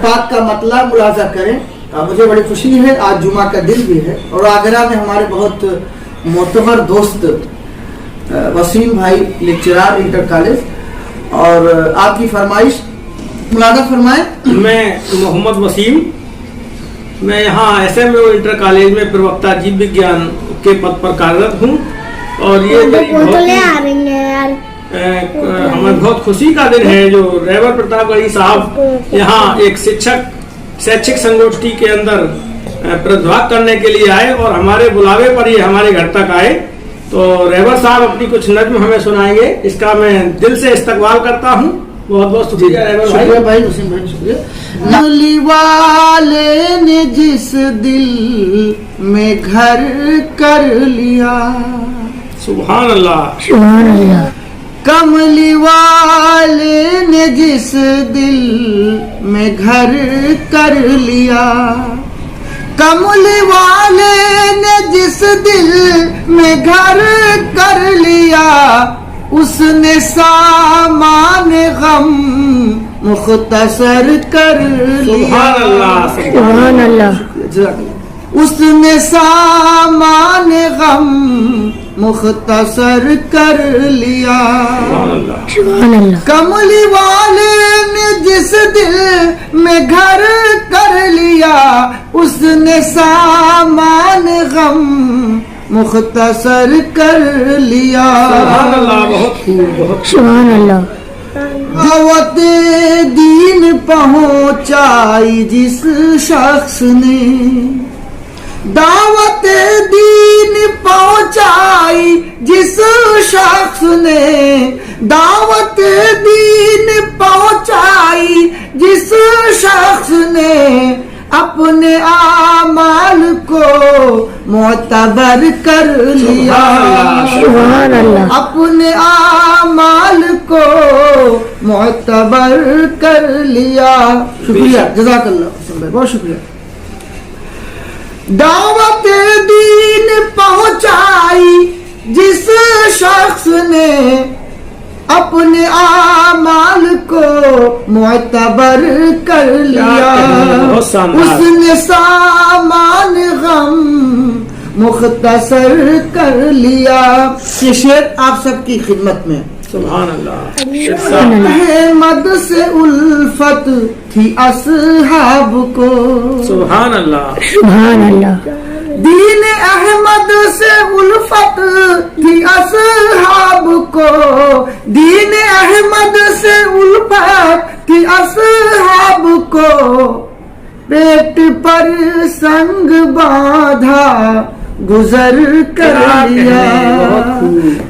पाक का मतलब मुलाजा करें। मुझे बड़ी खुशी है, आज जुमा का दिन भी है और आगरा में हमारे बहुत मोतबर दोस्त वसीम भाई लेक्चरर इंटर कॉलेज, और आपकी फरमाइश मुलाजा फरमाएं। मैं मोहम्मद वसीम, मैं यहाँ SMU इंटर कॉलेज में प्रवक्ता जीव विज्ञान के पद पर कार्यरत हूँ और ये हमें बहुत खुशी का दिन है जो रैबर प्रतापगढ़ी साहब यहाँ एक शैक्षिक संगोष्ठी के अंदर प्रतिभाग करने के लिए आए और हमारे बुलावे पर ये हमारे घर तक आए। तो रैबर साहब अपनी कुछ नज्म हमें सुनाएंगे, इसका मैं दिल से इस्तकबाल करता हूँ। बहुत बहुत शुक्रिया रैबर भाई। शुक्रिया। कमली वाले ने जिस दिल में घर कर लिया, सुभान अल्लाह सुभान अल्लाह। कमली वाले ने जिस दिल में घर कर लिया, कमली वाले ने जिस दिल में घर कर लिया, उसने सामान गम मुख्तसर कर लिया। सुभान अल्लाह। उसने सामान गम मुख्तसर कर लिया। सुभान अल्लाह। कमली वाले ने जिस दिल में घर कर लिया, उसने सामान गम मुख्तसर कर लिया। सुभान अल्लाह। बहुत खूब, बहुत सुभान अल्लाह। दावत दीन पहुंचाई जिस शख्स ने, दावत दीन पहुंचाई जिस शख्स ने, दावत दीन पहुंचाई जिस शख्स ने, अपने आमाल को मोतबर कर लिया। सुभान अल्लाह। अपने आमाल को मोतबर कर लिया। शुक्रिया, जज़ाकल्लाह, बहुत शुक्रिया। दावत दीन पहुंचाई जिस शख्स ने, अपने आमाल को मोतबर कर लिया, उसने सामान गम मुख्तसर कर लिया। ये शेर आप सबकी खिदमत में। सुभान अल्लाह। अहमद से उल्फत थी असहाब को, सुभान अल्लाह। सुभान अल्लाह। दीन अहमद से उल्फत थी असहाब को, दीन अहमद से उल्फत थी असहाब को, पेट पर संग बांधा गुजर कर लिया,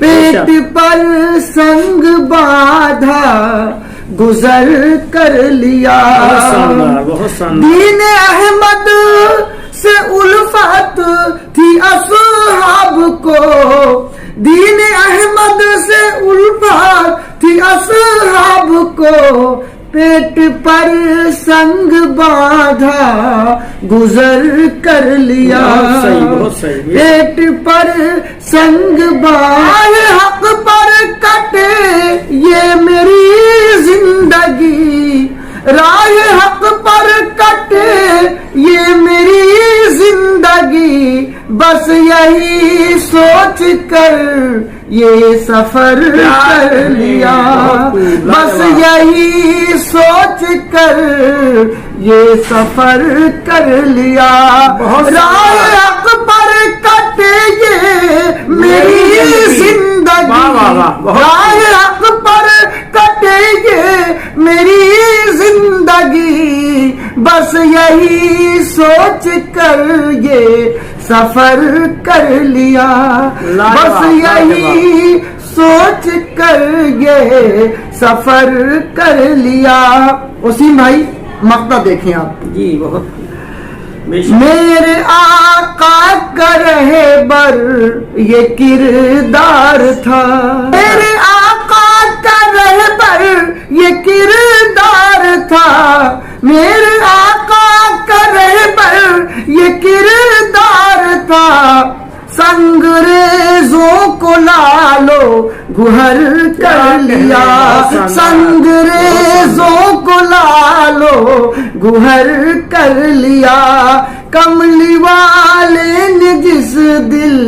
पेट पर संग बांधा गुजर कर लिया। दीन अहमद से उल्फत थी असहाब को, दीन अहमद से उल्फत थी असहाब को, पेट पर संग बांधा गुजर कर लिया। बहुत सही। पेट पर संग बांधा, हक पर कटे ये मेरी जिंदगी, राह हक पर कटे ये मेरी जिंदगी, बस यही सोच कर ये सफर कर लिया, बस यही सोच कर ये सफर कर लिया। राह हक पर कटे ये मेरी जिंदगी, राह हक पर कटे ये मेरी जिंदगी, बस यही सोच कर ये सफर कर लिया, बस यही सोच कर ये सफर कर लिया। वसीम भाई मक्ता देखें आप जी। बहुत मेरे आका का रहबर ये किरदार था, मेरे आका का रहबर ये किरदार था, मेरे आका का रहबर ये किरदार था, संगरेजों को लालो गुहर कर लिया, संगरेजों को लालो गुहर कर लिया, कमली वाले ने जिस दिल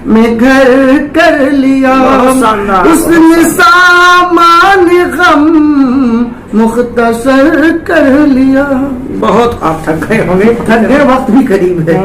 में घर कर लिया, उसने सामान गम मुख्तसर कर लिया। बहुत आप थक गए होंगे, थक गए, वक्त भी करीब है।